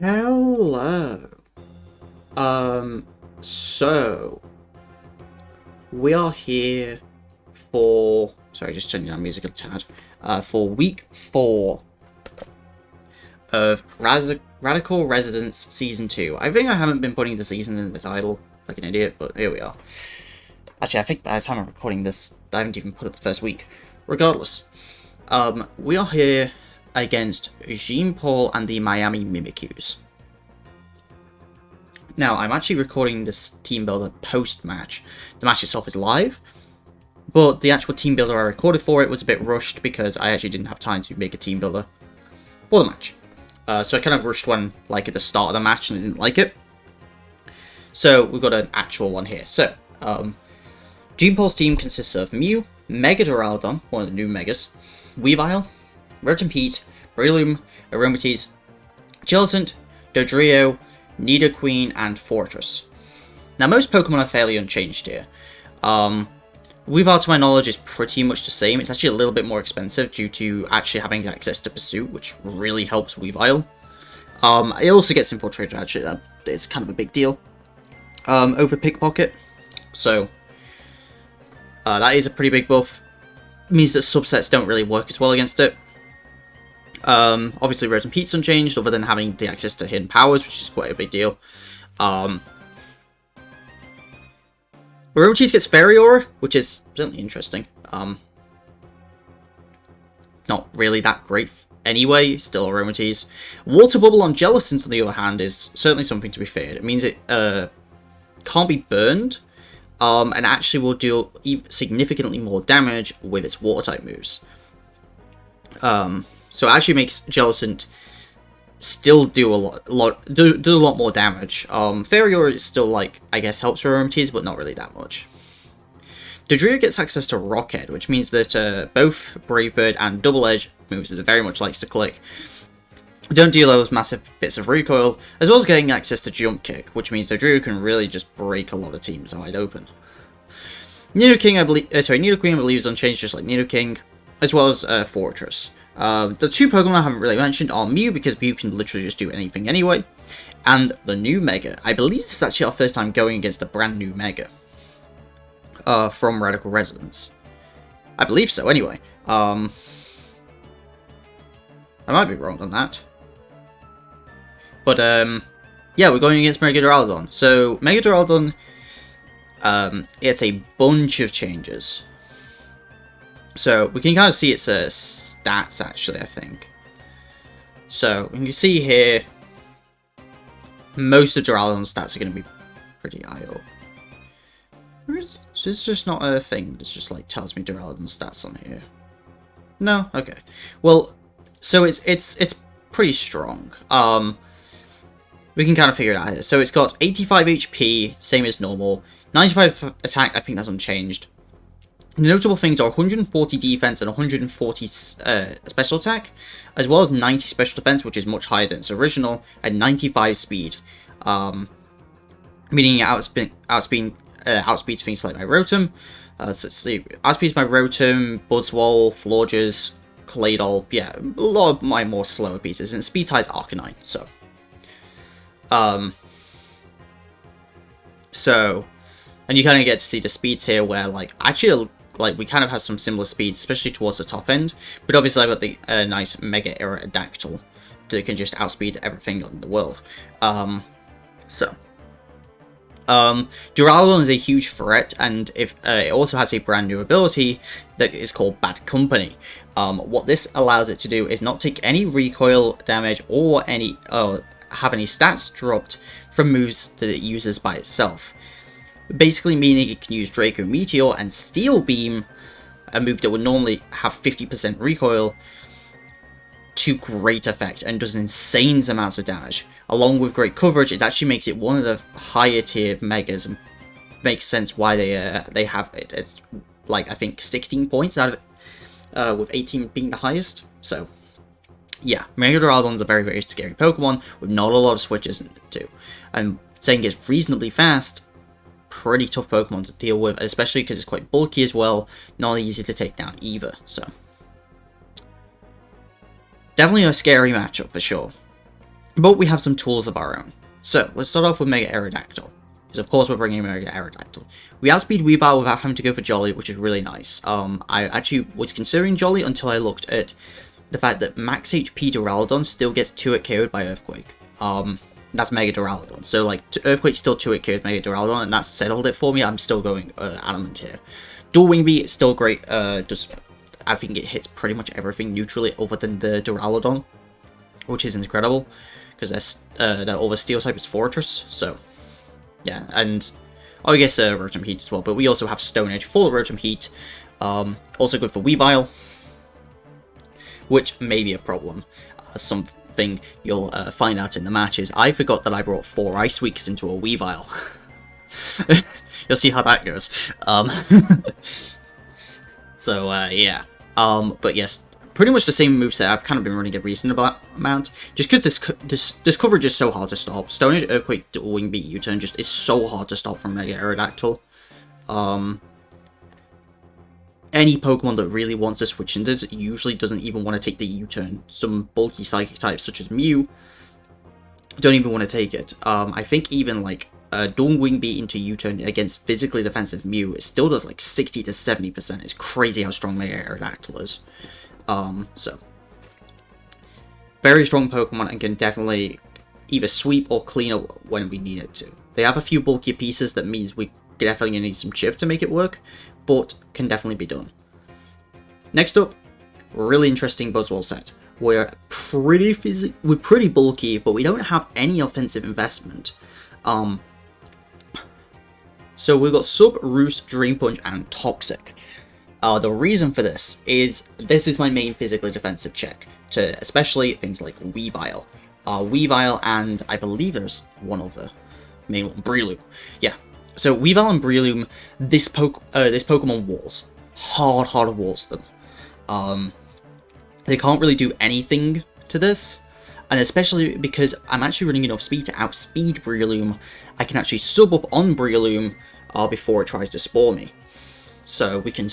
Hello. So we are here for just turning down music a tad. For week 4 of Radical Residence Season 2. I think I haven't been putting the season in the title like an idiot, but here we are. Actually, I think by the time I'm recording this, I haven't even put it the first week. Regardless, we are here against Jeanpaul and the Miami Mimikyus. Now, I'm actually recording this team builder post-match. The match itself is live, but the actual team builder I recorded for it was a bit rushed because I actually didn't have time to make a team builder for the match. So I kind of rushed one like at the start of the match and I didn't like it. So we've got an actual one here. So, Jeanpaul's team consists of Mew, Mega DURALUDON, one of the new Megas, Weavile, Residense, Breloom, Aromatease, Jellicent, Dodrio, Nidoqueen, and Fortress. Now, most Pokemon are fairly unchanged here. Weavile, to my knowledge, is pretty much the same. It's actually a little bit more expensive due to actually having access to Pursuit, which really helps Weavile. It also gets Infiltrator, actually. It's kind of a big deal. Over Pickpocket. So, that is a pretty big buff. It means that subsets don't really work as well against it. Obviously, Residense unchanged, other than having the access to hidden powers, which is quite a big deal. Aromatease gets Fairy Aura, which is certainly interesting. Not really that great anyway, still Aromatease. Water Bubble on Jellicent, on the other hand, is certainly something to be feared. It means it can't be burned, and actually will do significantly more damage with its Water-type moves. So it actually makes Jellicent still do a lot more damage. Fairy Aura is still, like, I guess helps for Aromatease, but not really that much. Dodrio gets access to Rockhead, which means that both Brave Bird and Double Edge moves that it very much likes to click don't deal those massive bits of recoil, as well as getting access to Jump Kick, which means Dodrio can really just break a lot of teams wide open. Nidoqueen, I believe is unchanged, just like Nidoking, as well as Fortress. The two Pokemon I haven't really mentioned are Mew, because Mew can literally just do anything anyway, and the new Mega. I believe this is actually our first time going against a brand new Mega from Radical Residence. I believe so, anyway. I might be wrong on that. But, yeah, we're going against Mega DURALUDON. So, Mega DURALUDON, it's a bunch of changes. So, we can kind of see its stats, actually, I think. So, you can see here, most of Duraludon's stats are going to be pretty IO. It's just not a thing. It's just, like, tells me Duraludon's stats on here. No? Okay. Well, so it's pretty strong. We can kind of figure it out here. So, it's got 85 HP, same as normal. 95 attack, I think that's unchanged. The notable things are 140 defense and 140 special attack, as well as 90 special defense, which is much higher than its original, and 95 speed, meaning it outspeeds things like my Rotom. So let's see, outspeeds my Rotom, Buzzwole, Florges, Claydol, yeah, a lot of my more slower pieces, and speed ties Arcanine. So, and you kind of get to see the speeds here, where like actually. Like, we kind of have some similar speeds, especially towards the top end. But obviously I've got the nice Mega Aerodactyl that can just outspeed everything in the world. Duraludon is a huge threat, and if it also has a brand new ability that is called Bad Company. What this allows it to do is not take any recoil damage or have any stats dropped from moves that it uses by itself. Basically meaning it can use Draco Meteor and Steel Beam, a move that would normally have 50% recoil, to great effect and does insane amounts of damage. Along with great coverage, it actually makes it one of the higher tier Megas, and makes sense why they have it. It's like, I think 16 points out of it, with 18 being the highest. So yeah, Mega Duraludon is a very, very scary Pokemon with not a lot of switches in it too. I'm saying it's reasonably fast. Pretty tough Pokemon to deal with, especially because it's quite bulky as well, not easy to take down either, so. Definitely a scary matchup for sure. But we have some tools of our own. So, let's start off with Mega Aerodactyl. Because of course we're bringing Mega Aerodactyl. We outspeed Weavile without having to go for Jolly, which is really nice. I actually was considering Jolly until I looked at the fact that max HP Duraludon still gets 2-hit KO'd by Earthquake. That's Mega Duraludon. So, like, Earthquake still 2-hit KO'd Mega Duraludon, and that's settled it for me. I'm still going Adamant here. Dual Wing Beat is still great. Just, I think it hits pretty much everything neutrally other than the Duraludon, which is incredible. Because that all the Steel type is Fortress, so yeah, and I guess Rotom Heat as well. But we also have Stone Edge full of Rotom Heat, also good for Weavile, which may be a problem. Something you'll find out in the matches. I forgot that I brought 4 Ice Weeks into a Weavile. You'll see how that goes. So yeah, but yes. Pretty much the same moveset I've kind of been running a reasonable amount, just because this coverage is so hard to stop. Stone Edge, Earthquake, Dual Wing Beat, U-turn just is so hard to stop from Mega Aerodactyl. Any Pokemon that really wants to switch into this usually doesn't even want to take the U-turn. Some bulky Psychic types, such as Mew, don't even want to take it. I think even like Dual Wing Beat into U-turn against physically defensive Mew, it still does like 60 to 70%. It's crazy how strong Mega Aerodactyl is. So, very strong Pokemon and can definitely either sweep or clean up when we need it to. They have a few bulky pieces that means we definitely need some chip to make it work, but can definitely be done. Next up, really interesting Buzzwole set. We're pretty bulky, but we don't have any offensive investment. So we've got Sub, Roost, Drain Punch, and Toxic. The reason for this is my main physically defensive check to especially things like Weavile. Weavile and I believe there's one other main one, Breloom. Yeah, so Weavile and Breloom, this Pokemon walls. Hard walls them. They can't really do anything to this, and especially because I'm actually running enough speed to outspeed Breloom, I can actually sub up on Breloom before it tries to spore me. So we can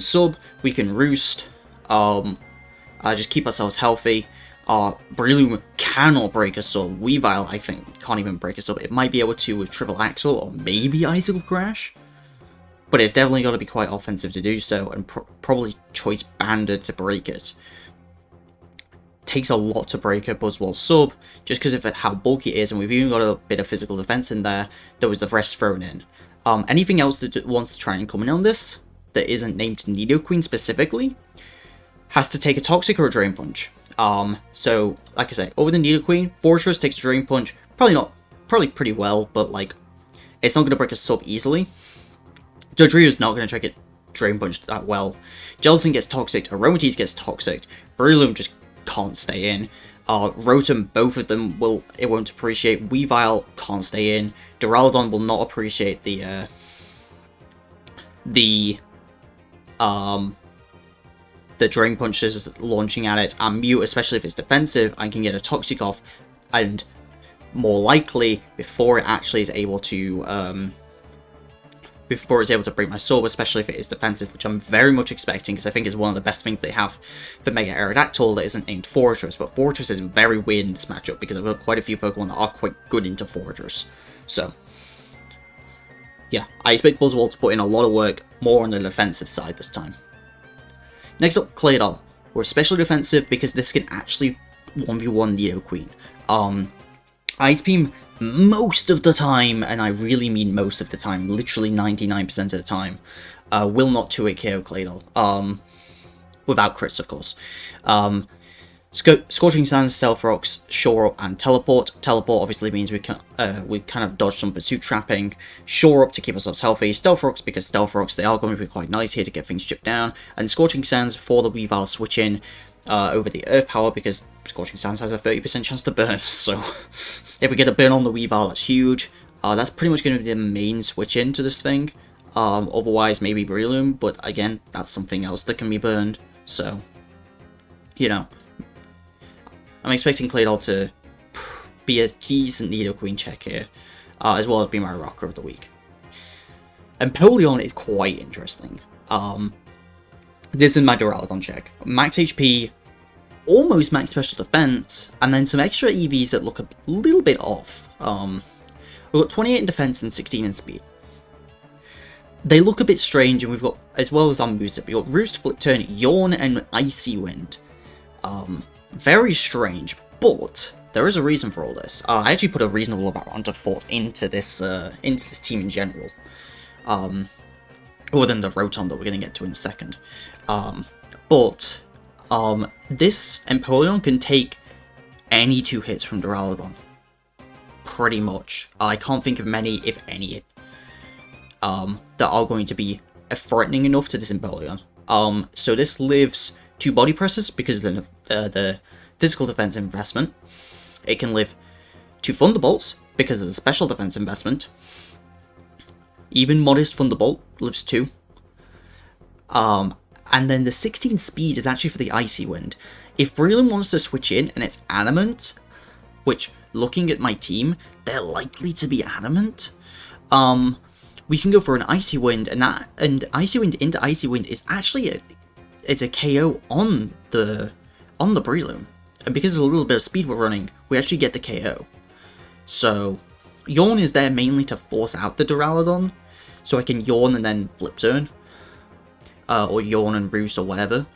sub, we can roost, just keep ourselves healthy. Breloom cannot break a sub. Weavile, I think, can't even break a sub. It might be able to with Triple Axle or maybe Icicle Crash, but it's definitely got to be quite offensive to do so, and probably Choice Banded to break it. Takes a lot to break a Buzzwole sub, just because of how bulky it is, and we've even got a bit of physical defense in there. There was the rest thrown in. Anything else that wants to try and come in on this, that isn't named Nidoqueen specifically, has to take a Toxic or a Drain Punch. So, like I say, over the Nidoqueen, Fortress takes a Drain Punch, probably pretty well, but like, it's not going to break a sub easily. Dodrio's not going to take a Drain Punch that well. Jellicent gets Toxic, Aromatisse gets Toxic, Breloom just can't stay in. Rotom, both of them won't appreciate. Weavile can't stay in. Duraludon will not appreciate the Drain Punches launching at it, and Mew, especially if it's defensive, and can get a Toxic off, and more likely before it actually is able to break my sword, especially if it is defensive, which I'm very much expecting, because I think it's one of the best things they have for Mega Aerodactyl that isn't named Fortress, but Fortress is very weird in this matchup, because I've got quite a few Pokemon that are quite good into Fortress. So, yeah, I expect Buzzwole to put in a lot of work, more on the defensive side this time. Next up, Claydol. We're especially defensive because this can actually 1v1 Nidoqueen. Ice Beam most of the time, and I really mean most of the time, literally 99% of the time, will not 2-hit KO Claydol. Without crits, of course. Scorching Sands, Stealth Rocks, Shore Up, and Teleport. Teleport obviously means we kind of dodge some Pursuit Trapping. Shore Up to keep ourselves healthy. Stealth Rocks, because Stealth Rocks, they are going to be quite nice here to get things chipped down. And Scorching Sands for the Weavile switch in over the Earth Power, because Scorching Sands has a 30% chance to burn. So if we get a burn on the Weavile, that's huge. That's pretty much going to be the main switch in to this thing. Otherwise, maybe Breloom, but again, that's something else that can be burned. So, you know, I'm expecting Claydol to be a decent Nidoqueen check here, as well as be my rocker of the week. Empoleon is quite interesting. This is my Duraludon check. Max HP, almost max special defense, and then some extra EVs that look a little bit off. We've got 28 in defense and 16 in speed. They look a bit strange, and we've got, as well as our moveset, we've got Roost, Flip Turn, Yawn, and Icy Wind. Very strange, but there is a reason for all this. I actually put a reasonable amount of thought into this team in general. Other than the Rotom that we're going to get to in a second. This Empoleon can take any 2 hits from Duraludon. Pretty much. I can't think of many, if any, that are going to be threatening enough to this Empoleon. So this lives 2 body presses because of the physical defense investment. It can live 2 Thunderbolts because of the special defense investment. Even modest Thunderbolt lives 2. And then the 16 speed is actually for the Icy Wind. If Breloom wants to switch in and it's Adamant, which, looking at my team, they're likely to be Adamant, we can go for an Icy Wind, and Icy Wind into Icy Wind is actually it's a KO on the Breloom. And because of a little bit of speed we're running, we actually get the KO. So, Yawn is there mainly to force out the Duraludon, so I can Yawn and then Flip Turn. Or Yawn and Roost or whatever.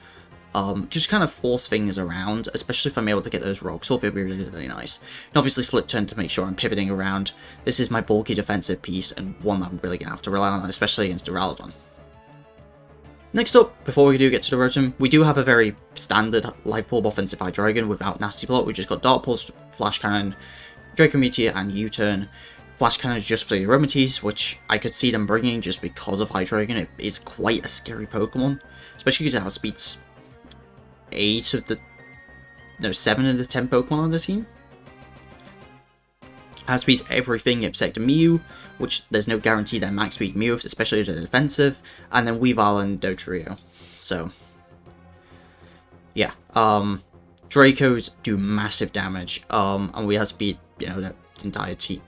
Just kind of force things around, especially if I'm able to get those rocks up, it'd be really, really nice. And obviously Flip Turn to make sure I'm pivoting around. This is my bulky defensive piece, and one that I'm really going to have to rely on, especially against Duraludon. Next up, before we do get to the Rotom, we do have a very standard Life Orb offensive Hydreigon without Nasty Plot. We just got Dark Pulse, Flash Cannon, Draco Meteor, and U-Turn. Flash Cannon is just for the Aromatisse, which I could see them bringing just because of Hydreigon. It is quite a scary Pokemon, especially because it outspeeds 7 of the 10 Pokemon on the team. Outspeeds everything except Mew, which there's no guarantee they're max speed moves, especially if they're defensive, and then Weavile and Dotrio. So, yeah, Dracos do massive damage, and we outspeed, the entire team,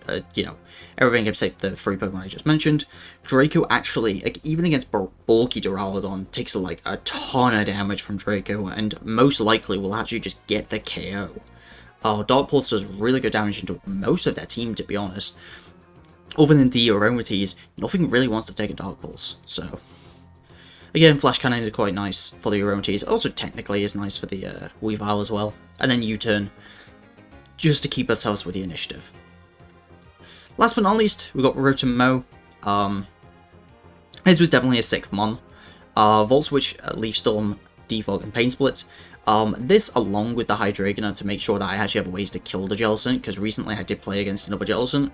everything except the 3 Pokemon I just mentioned. Draco actually, even against bulky Duraludon, takes a ton of damage from Draco, and most likely will actually just get the KO. Dark Pulse does really good damage into most of their team, to be honest. Other than the Aromatisse, nothing really wants to take a Dark Pulse, so... Again, Flash Cannon is quite nice for the Aromatisse, also technically is nice for the Weavile as well. And then U-Turn, just to keep ourselves with the initiative. Last but not least, we got Rotom Mow. This was definitely a 6th mon. Volt Switch, Leaf Storm, Defog, and Pain Split. This, along with the Hydreigon, to make sure that I actually have ways to kill the Jellicent, because recently I did play against another Jellicent,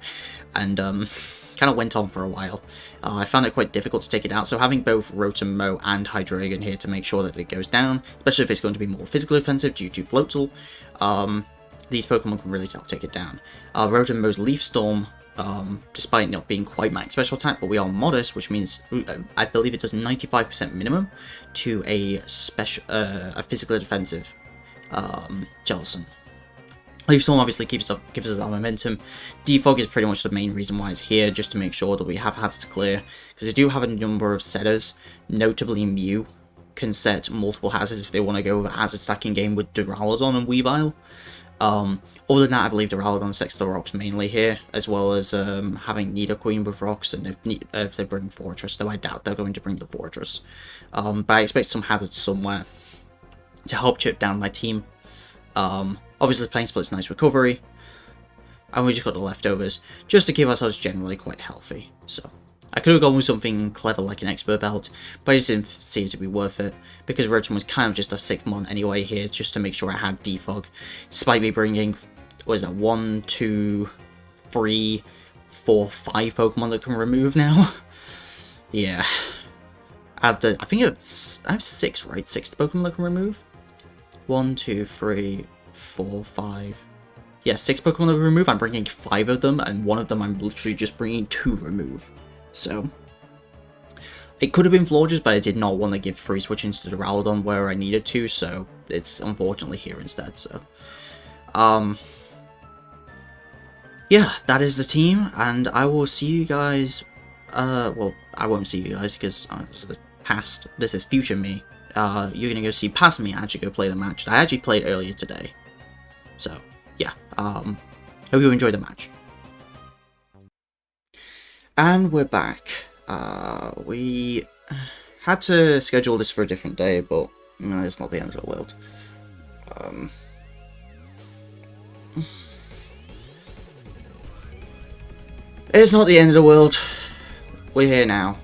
and kind of went on for a while. I found it quite difficult to take it out, so having both Rotom Mow and Hydreigon here to make sure that it goes down, especially if it's going to be more physically offensive due to Floatzel, these Pokemon can really help take it down. Rotom Mow's Leaf Storm, despite not being quite max special attack, but we are modest, which means I believe it does 95% minimum to a physically defensive Jellicent. Leaf Storm obviously gives us our momentum. Defog is pretty much the main reason why it's here, just to make sure that we have hazards clear, because we do have a number of setters, notably Mew can set multiple hazards if they want to go with a hazard stacking game with Duraludon and Weavile. Other than that, I believe Duraludon sets the rocks mainly here, as well as having Nidoqueen with rocks, and if they bring Fortress, though I doubt they're going to bring the Fortress. But I expect some hazards somewhere to help chip down my team. Obviously, Pain Split's nice recovery, and we just got the leftovers, just to keep ourselves generally quite healthy. So, I could have gone with something clever like an Expert Belt, but I just didn't see it to be worth it, because Rotom was kind of just a 6th mon anyway here, just to make sure I had Defog, despite me bringing, 1, 2, 3, 4, 5 Pokemon that can remove now. Yeah. I think I have 6, right? 6 Pokemon that can remove? 1, 2, 3, 4, 5. Yeah, 6 Pokemon that can remove. I'm bringing 5 of them, and 1 of them I'm literally just bringing to remove. So, it could have been Florges, but I did not want to give free switch-ins to Duraludon where I needed to, so it's unfortunately here instead, so. Yeah, that is the team, and I will see you guys, well, I won't see you guys, because this is the past, this is future me, you're gonna go see past me actually go play the match that I actually played earlier today. So, yeah, hope you enjoy the match. And we're back. We had to schedule this for a different day, but it's not the end of the world. It's not the end of the world. We're here now.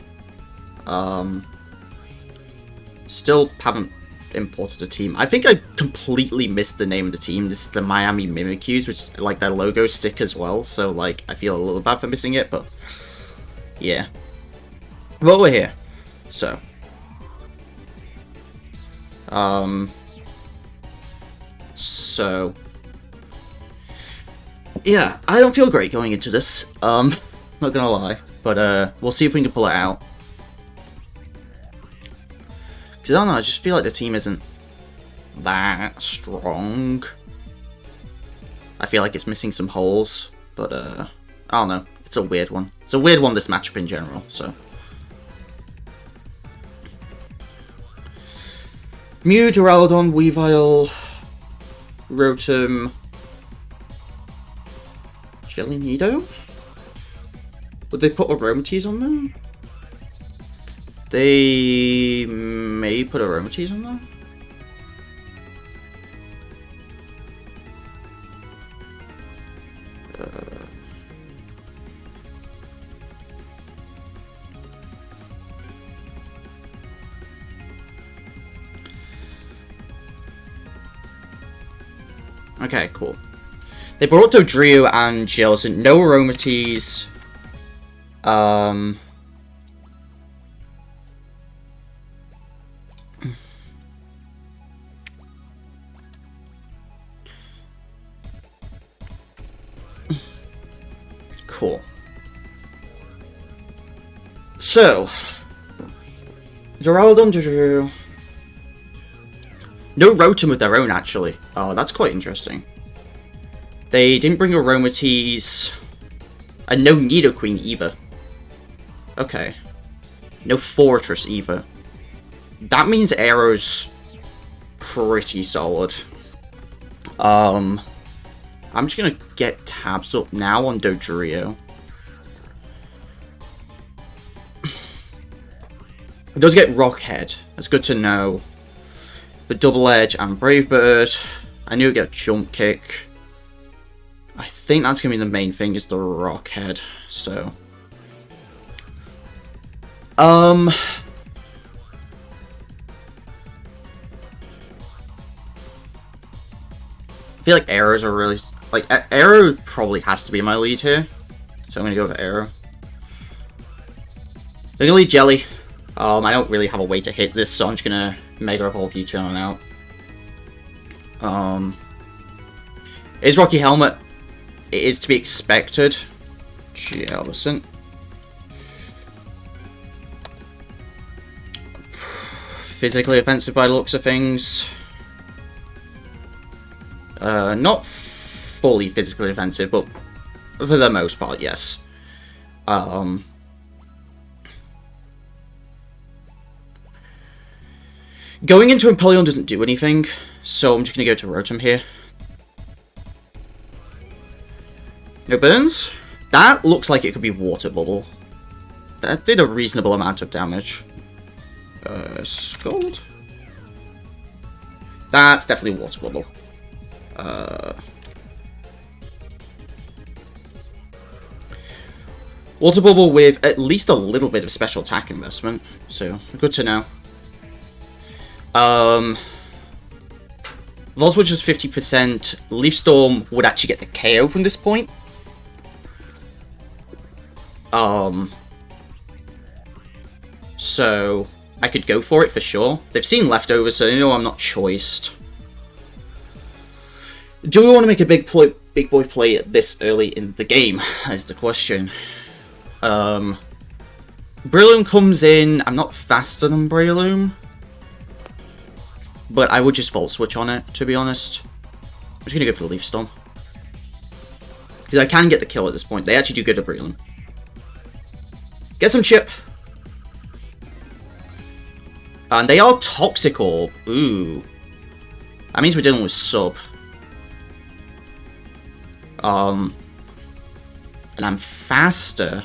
Still haven't imported a team. I think I completely missed the name of the team. This is the Miami Mimikyus, which like their logo stick as well. So like I feel a little bad for missing it, but yeah. But we're here. So yeah, I don't feel great going into this. Not gonna lie, but we'll see if we can pull it out. Because I don't know, I just feel like the team isn't that strong. I feel like it's missing some holes, but I don't know. It's a weird one. It's a weird one, this matchup in general, so. Mew, Duraludon, Weavile, Rotom, Jellynido? Would they put Aromatisse on them? They may put Aromatisse on there. Okay, cool. They brought Dodrio and Jellicent. No Aromatisse. Cool. So, Duraludon, Dodrio. No Rotom of their own, actually. Oh, that's quite interesting. They didn't bring Aromatisse. And no Nidoqueen either. Okay. No Fortress either. That means Aero's pretty solid. I'm just gonna get tabs up now on Dodrio. It does get Rockhead. That's good to know. But Double Edge and Brave Bird. I knew it'd get Jump Kick. I think that's gonna be the main thing, is the Rockhead. So. I feel like Arrows are really... Like, Arrow probably has to be my lead here. So I'm gonna go with Arrow. I'm gonna lead Jelly. I don't really have a way to hit this, so I'm just gonna Mega Evolve U-turn on out. Is Rocky Helmet? It is to be expected. Jellicent. Physically offensive by the looks of things. Not fully physically offensive, but for the most part, yes. Going into Empoleon doesn't do anything, so I'm just going to go to Rotom here. No burns? That looks like it could be Water Bubble. That did a reasonable amount of damage. Scald? That's definitely Water Bubble. Water Bubble with at least a little bit of special attack investment, so good to know. Volswitch is 50%. Leaf Storm would actually get the KO from this point. So I could go for it for sure. They've seen Leftovers, so they know I'm not choiced. Do we want to make a big boy play this early in the game? Is the question. Breloom comes in. I'm not faster than Breloom, but I would just Volt Switch on it, to be honest. I'm just gonna go for the Leaf Storm, because I can get the kill at this point. They actually do good at Breloom. Get some chip. And they are Toxic Orb. Ooh. That means we're dealing with sub. And I'm faster.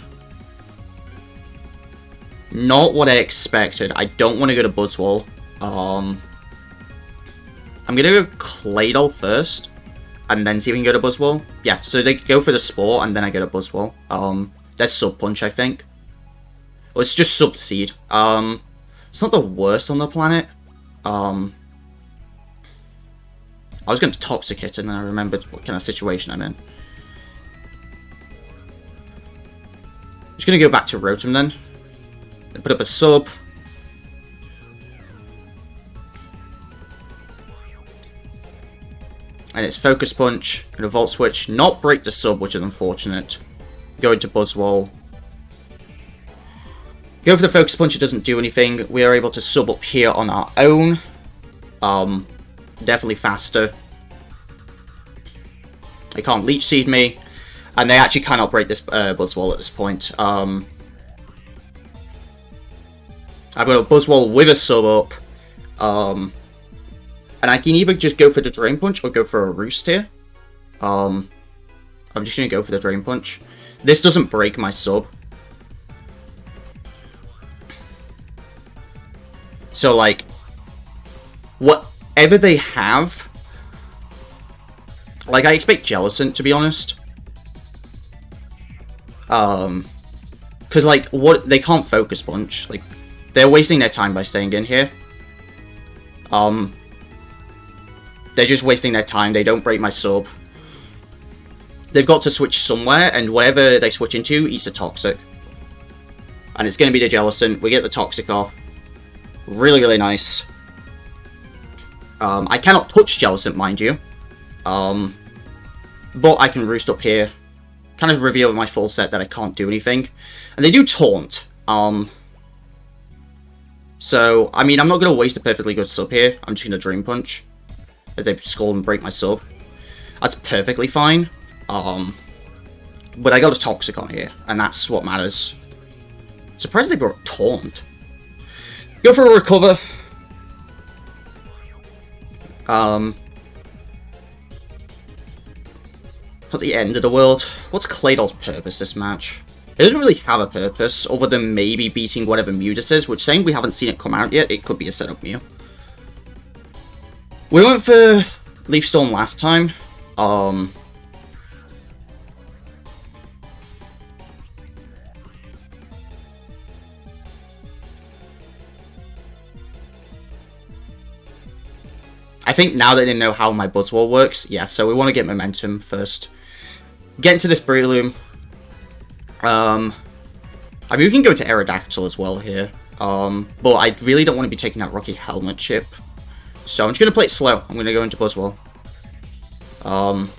Not what I expected. I don't want to go to Buzzwole. I'm gonna go Claydol first, and then see if we can go to Buzzwole. Yeah, so they go for the Spore, and then I go to Buzzwole. That's Sub Punch, I think. Or it's just Sub Seed. It's not the worst on the planet. I was going to Toxic it, and then I remembered what kind of situation I'm in. Just gonna go back to Rotom then. Put up a sub. And it's Focus Punch. Gonna Volt Switch. Not break the sub, which is unfortunate. Go into Buzzwole. Go for the Focus Punch, it doesn't do anything. We are able to sub up here on our own. Definitely faster. They can't Leech Seed me. And they actually cannot break this Buzzwole at this point. I've got a Buzzwole with a sub up. And I can either just go for the Drain Punch or go for a Roost here. I'm just going to go for the Drain Punch. This doesn't break my sub. So, like, whatever they have... Like, I expect Jellicent, to be honest. Because, like, they can't Focus Punch. Like, they're wasting their time by staying in here. They're just wasting their time. They don't break my sub. They've got to switch somewhere, and whatever they switch into, eats a Toxic. And it's going to be the Jellicent. We get the Toxic off. Really, really nice. I cannot touch Jellicent, mind you. But I can Roost up here. Kind of reveal my full set that I can't do anything. And they do Taunt. So, I mean, I'm not going to waste a perfectly good sub here. I'm just going to Dream Punch. As they Scald and break my sub. That's perfectly fine. But I got a Toxic on here. And that's what matters. Surprised they brought Taunt. Go for a Recover. At the end of the world. What's Claydol's purpose this match? It doesn't really have a purpose, other than maybe beating whatever Mew this is, which, saying we haven't seen it come out yet, it could be a setup Mew. We went for Leaf Storm last time. I think now that they know how my Buzzwole works, yeah, so we want to get momentum first. Get into this Breloom. I mean, we can go to Aerodactyl as well here. But I really don't want to be taking that Rocky Helmet chip. So I'm just going to play it slow. I'm going to go into Buzzwole. And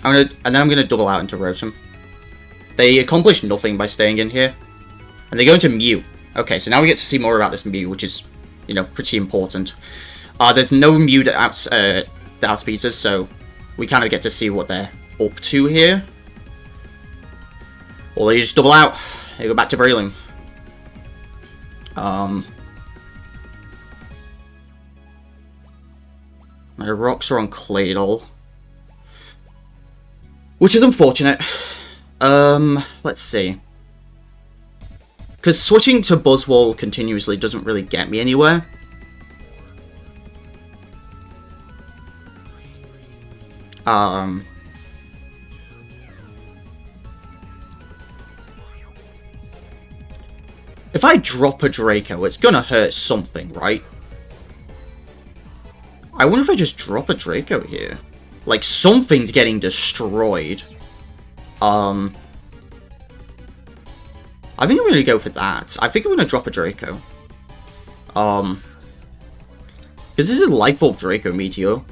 then I'm going to double out into Rotom. They accomplish nothing by staying in here. And they go into Mew. Okay, so now we get to see more about this Mew, which is, you know, pretty important. There's no Mew that outspeeds us, so we kind of get to see what they're up to here. Or they just double out. They go back to Breloom. My rocks are on Claydol. Which is unfortunate. Let's see. Because switching to Buzzwole continuously doesn't really get me anywhere. If I drop a Draco, it's gonna hurt something, right? I wonder if I just drop a Draco here. Like, something's getting destroyed. I think I'm gonna go for that. I think I'm gonna drop a Draco. Because this is a Life Orb Draco Meteor.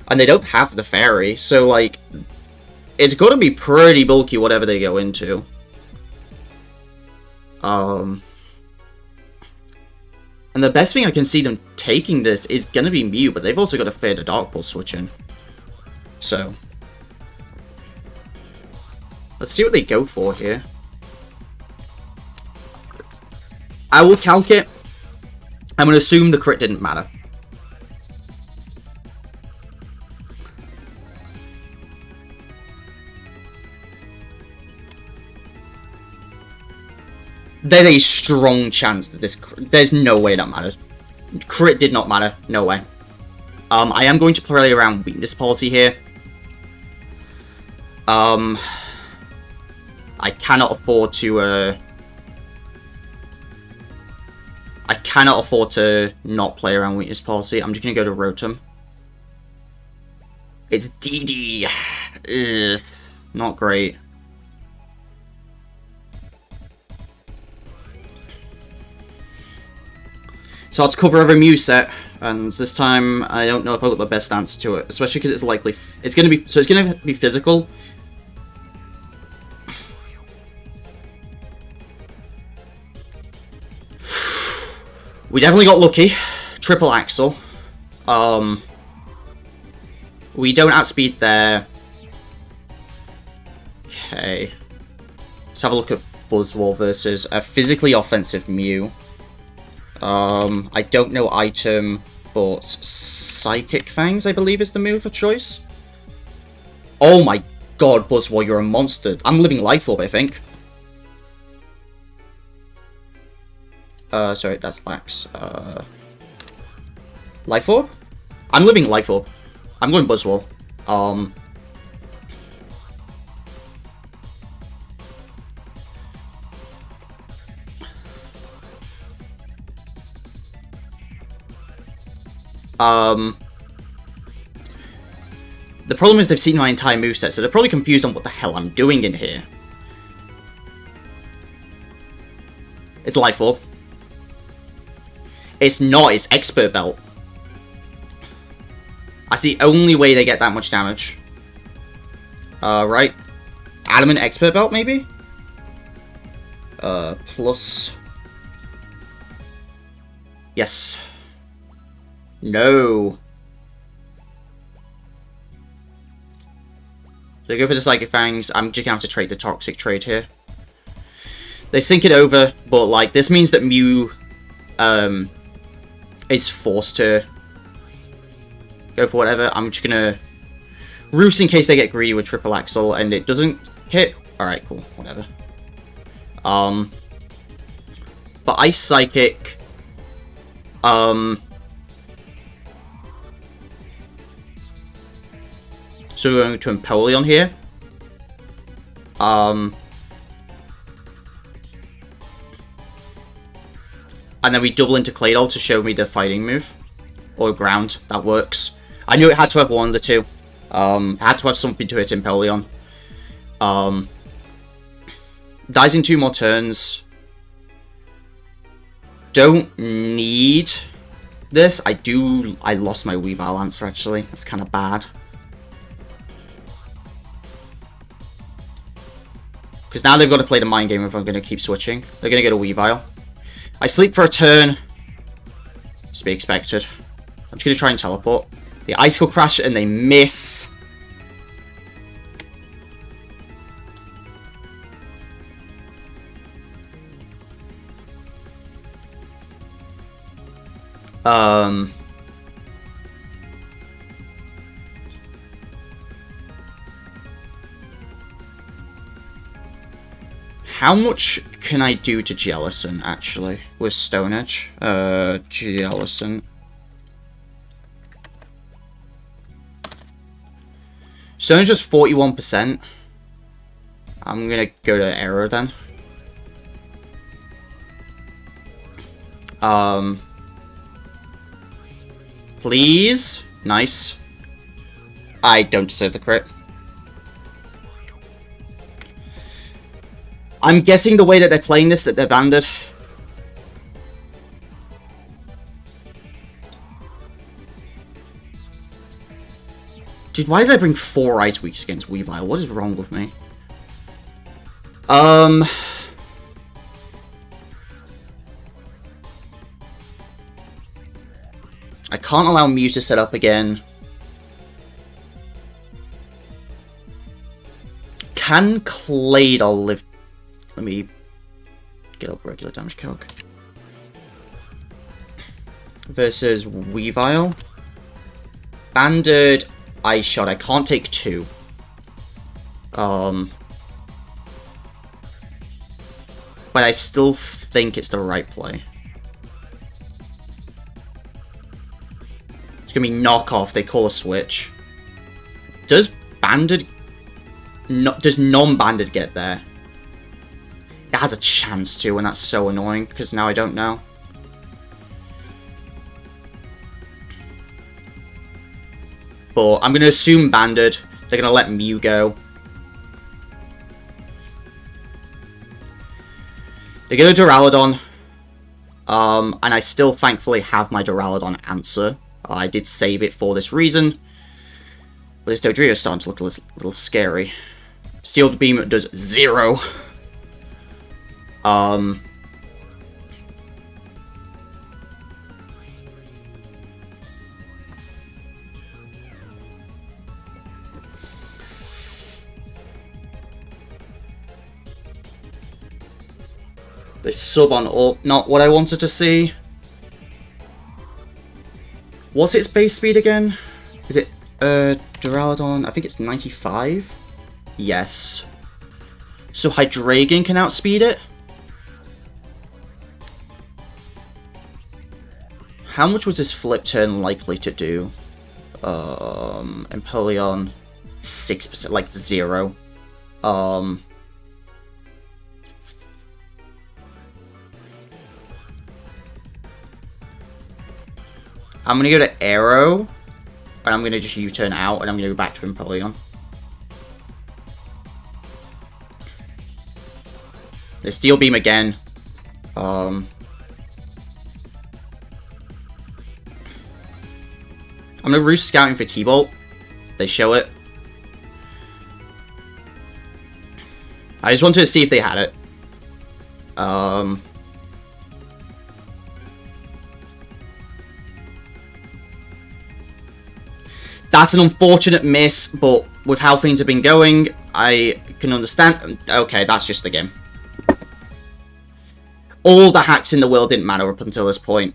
And they don't have the Fairy, so, like, it's gotta be pretty bulky whatever they go into. And the best thing I can see them taking this is gonna be Mew, but they've also got a Fear the Dark Pulse switch in. So. Let's see what they go for here. I will calc it. I'm going to assume the crit didn't matter. There's a strong chance that this... There's no way that matters. Crit did not matter. No way. I am going to play around weakness policy here. I cannot afford to... I cannot afford to not play around weakness policy. I'm just going to go to Rotom. It's DD. Ugh, not great. So I'll cover every Mew set, and this time I don't know if I've got the best answer to it, especially because it's likely it's going to be physical. We definitely got lucky. Triple Axle. We don't outspeed there. Okay. Let's have a look at Buzzwole versus a physically offensive Mew. I don't know item, but Psychic Fangs, I believe, is the move of choice. Oh my god, Buzzwole, you're a monster. I'm living Life Orb, I think. Sorry, that's Lax. Life Orb? I'm living Life Orb. I'm going Buzzwole. The problem is they've seen my entire moveset, so they're probably confused on what the hell I'm doing in here. It's Life Orb. It's not, it's Expert Belt. That's the only way they get that much damage. Right. Adamant Expert Belt, maybe? Plus... Yes. No. So they go for the Psychic Fangs. I'm just gonna have to trade the Toxic trade here. They sync it over, but like this means that Mew is forced to go for whatever. I'm just gonna roost in case they get greedy with Triple Axle and it doesn't hit. Alright, cool, whatever. But Ice Psychic. So we're going to Empoleon here. And then we double into Claydol to show me the fighting move. Or ground. That works. I knew it had to have one of the two. It had to have something to hit Empoleon. Dies in 2 more turns. Don't need this. I lost my Weavile answer actually. That's kind of bad. Because now they've got to play the mind game if I'm going to keep switching. They're going to get a Weavile. I sleep for a turn. It's to be expected. I'm just going to try and teleport. The Icicle Crash and they miss. How much can I do to Jellicent, actually, with Stone Edge? Jellicent. Stone Edge is 41%. I'm gonna go to Arrow then. Please? Nice. I don't deserve the crit. I'm guessing the way that they're playing this, that they're banded. Dude, why did I bring 4 Ice Weeks against Weavile? What is wrong with me? I can't allow Mew to set up again. Can Claydol live... Let me get up regular damage calc. Versus Weavile. Banded Ice Shot. I can't take 2. But I still think it's the right play. It's gonna be knockoff. They call a switch. Does banded? Does non-banded get there? It has a chance to, and that's so annoying because now I don't know. But I'm gonna assume banded. They're gonna let Mew go. They're gonna Duraludon. And I still thankfully have my Duraludon answer. I did save it for this reason. But this Dodrio is starting to look a little scary. Sealed Beam does 0. They sub on all, not what I wanted to see. What's its base speed again? Is it Duraludon? I think it's 95. Yes. So Hydreigon can outspeed it. How much was this flip turn likely to do? Empoleon 6%, like 0. I'm going to go to Aero, and I'm going to just U-turn out, and I'm going to go back to Empoleon. The Steel Beam again. I'm going to Roost Scouting for T-Bolt. They show it. I just wanted to see if they had it. That's an unfortunate miss, but with how things have been going, I can understand. Okay, that's just the game. All the hacks in the world didn't matter up until this point.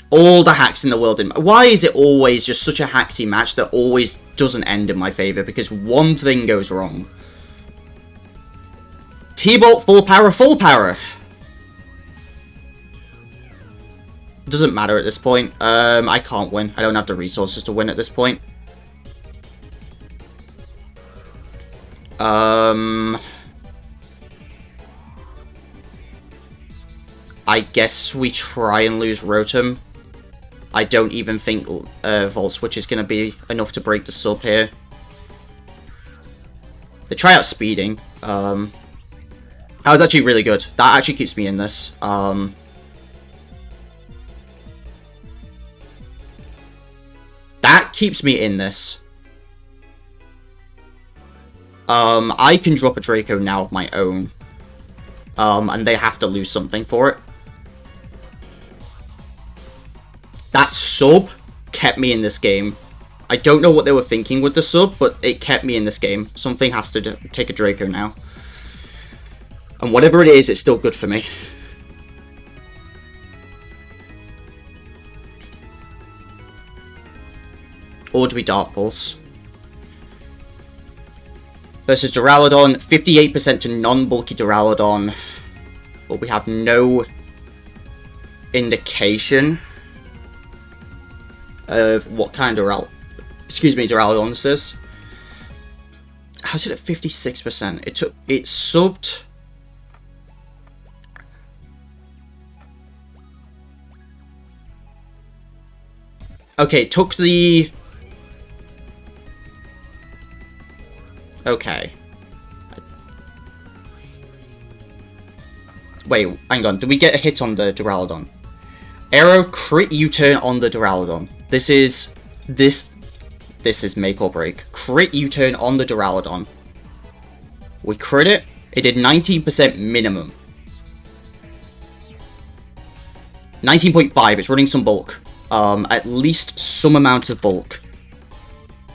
All the hacks in the world didn't matter. Why is it always just such a hacksy match that always doesn't end in my favour? Because one thing goes wrong. T-Bolt, full power, full power. Doesn't matter at this point. I can't win. I don't have the resources to win at this point. I guess we try and lose Rotom. I don't even think Volt Switch is going to be enough to break the sub here. They try out speeding. That was actually really good. That actually keeps me in this. That keeps me in this. I can drop a Draco now of my own. And they have to lose something for it. That sub kept me in this game. I don't know what they were thinking with the sub, but it kept me in this game. Something has to take a Draco now. And whatever it is, it's still good for me. Or do we Dark Pulse? Versus Duraludon, 58% to non-bulky Duraludon. But we have no indication of what kind of Duraludon this is. How's it at 56%? It subbed. Okay, it took the... Okay. Wait, hang on. Did we get a hit on the Duraludon? Aero crit U-turn on the Duraludon. This is make or break. Crit U-turn on the Duraludon. We crit it. It did 19% minimum. 19.5. It's running some bulk. At least some amount of bulk.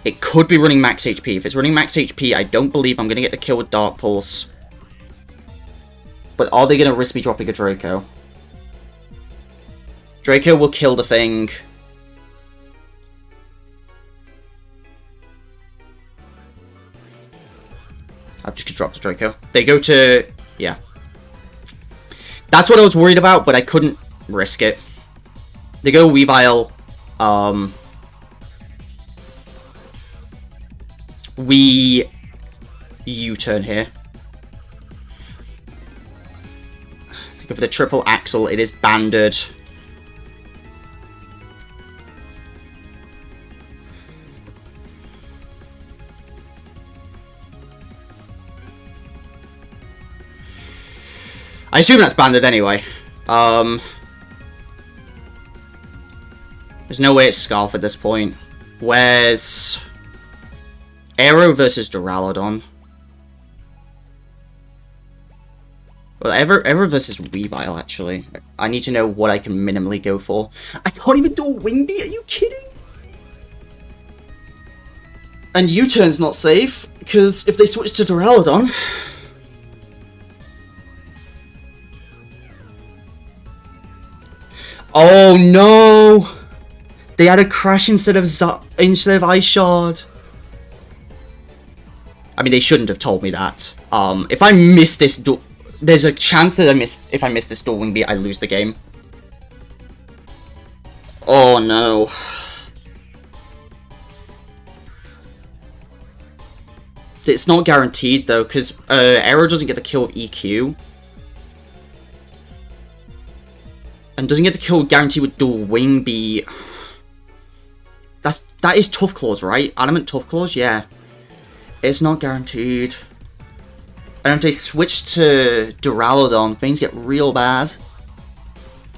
It could be running max HP. If it's running max HP, I don't believe I'm going to get the kill with Dark Pulse. But are they going to risk me dropping a Draco? Draco will kill the thing. I'm just going to drop the Draco. They go to... yeah. That's what I was worried about, but I couldn't risk it. They go Weavile. We U-turn here. Go for the triple axle. It is banded. I assume that's banded anyway. There's no way it's Scarf at this point. Where's Aero versus Duraludon? Well, Ever versus Weavile, actually. I need to know what I can minimally go for. I can't even do a Wing Beat, are you kidding? And U-turn's not safe, because if they switch to Duraludon... oh no! They had a crash instead of Ice Shard. I mean, they shouldn't have told me that. If I miss this... there's a chance that if I miss this dual Wing Beat, I lose the game. Oh no. It's not guaranteed though, because Aero doesn't get the kill with EQ. And doesn't get the kill guaranteed with dual Wing Beat. That is Tough Claws, right? Adamant Tough Claws, yeah. It's not guaranteed. And if they switch to Duraludon, things get real bad.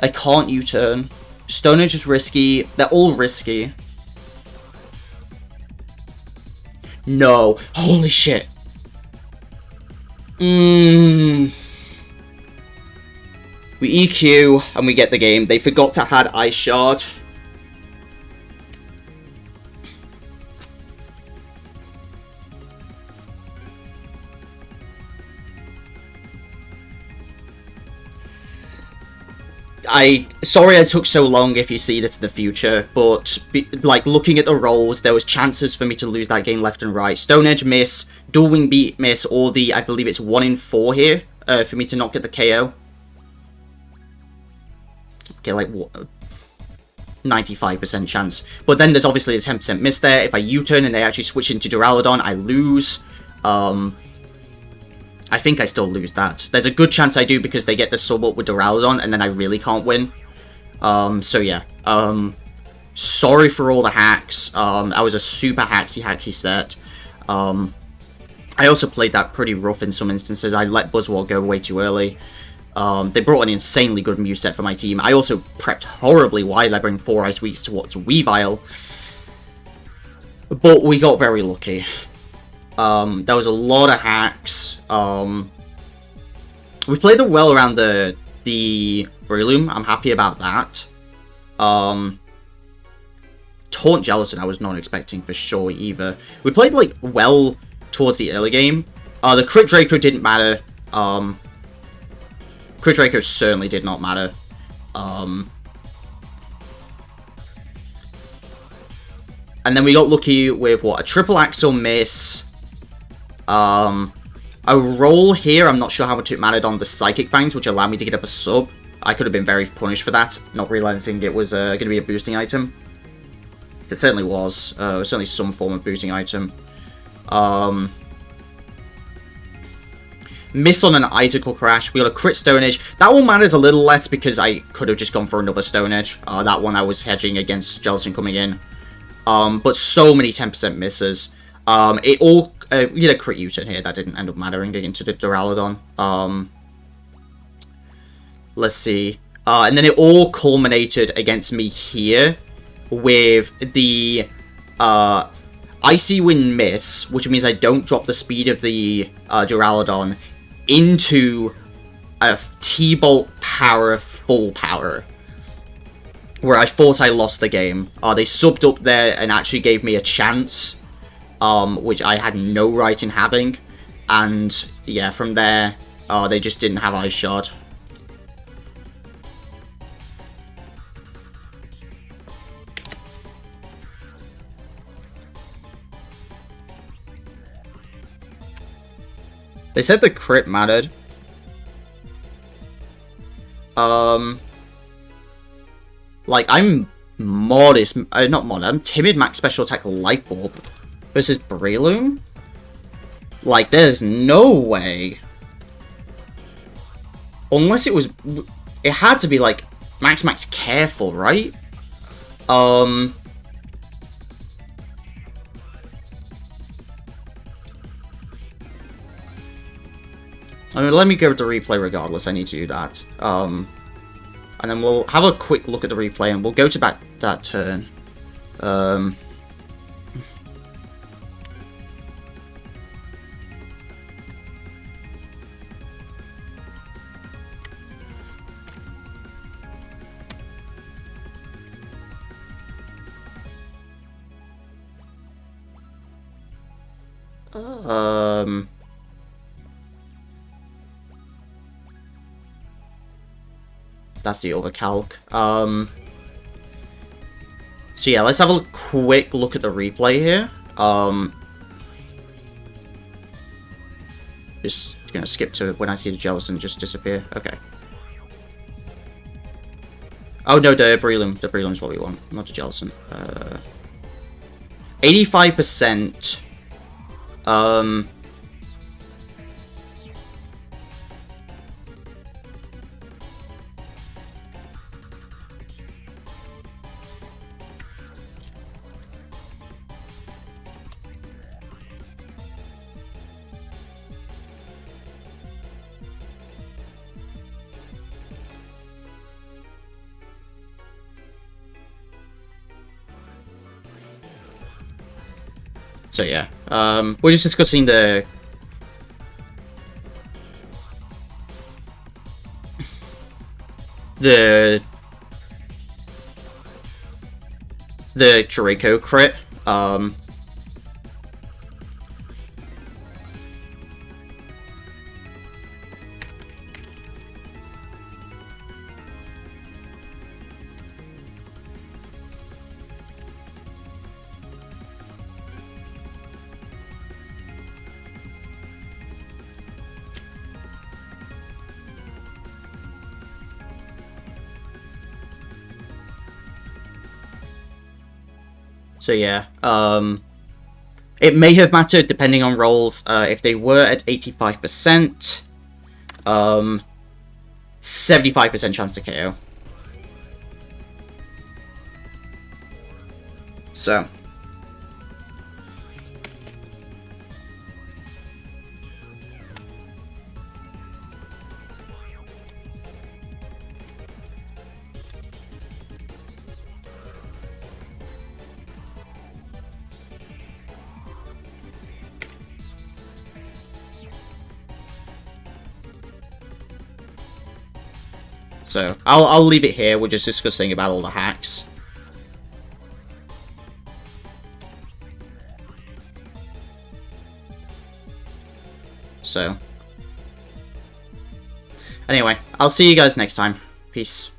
I can't U-turn. Stone Edge is risky. They're all risky. No. Holy shit. We EQ and we get the game. They forgot to add Ice Shard. Sorry I took so long if you see this in the future, but like looking at the rolls, there was chances for me to lose that game left and right. Stone Edge miss, Dual Wing Beat miss, or the, I believe it's 1 in 4 here, for me to not get the KO. Get like 95% chance. But then there's obviously a 10% miss there. If I U-turn and they actually switch into Duraludon, I lose. I think I still lose that. There's a good chance I do because they get the sub up with Duraludon and then I really can't win. So yeah. Sorry for all the hacks. I was a super hacksy set. I also played that pretty rough in some instances. I let Buzzwole go way too early. They brought an insanely good Mew set for my team. I also prepped horribly wide. I bring 4 Ice Weeks towards Weavile. But we got very lucky. There was a lot of hacks. We played it well around the Breloom. I'm happy about that. Taunt Jellicent I was not expecting for sure either. We played like well towards the early game. The Crit Draco didn't matter. Crit Draco certainly did not matter. And then we got lucky with what? A triple axle miss. A roll here, I'm not sure how much it mattered on the Psychic Fangs, which allowed me to get up a sub. I could have been very punished for that, not realizing it was going to be a boosting item. It certainly was. It was certainly some form of boosting item. Miss on an Icicle Crash. We got a crit Stone Edge. That one matters a little less because I could have just gone for another Stone Edge. That one I was hedging against Jellicent coming in. But so many 10% misses. It all... we had a crit U-turn here. That didn't end up mattering into the Duraludon. Let's see. And then it all culminated against me here with the Icy Wind miss, which means I don't drop the speed of the Duraludon into a T-Bolt power full power, where I thought I lost the game. They subbed up there and actually gave me a chance. which I had no right in having. And yeah, from there, they just didn't have Ice Shard. They said the crit mattered. Like, I'm modest, not modest, I'm timid max special attack Life Orb versus Breloom? Like, there's no way. Unless it had to be, like, max careful, right? I mean, let me go with the replay regardless, I need to do that. And then we'll have a quick look at the replay and we'll go to that turn. That's the overcalc. So yeah, let's have a quick look at the replay here. Just gonna skip to when I see the Jellicent just disappear. Okay. Oh no, the Breloom. The Breloom's what we want, not the Jellicent. 85%. So yeah, we're just discussing the Draco crit. So yeah, it may have mattered depending on rolls. If they were at 85%, 75% chance to KO. So. So, I'll leave it here. We're just discussing about all the hacks. So. Anyway, I'll see you guys next time. Peace.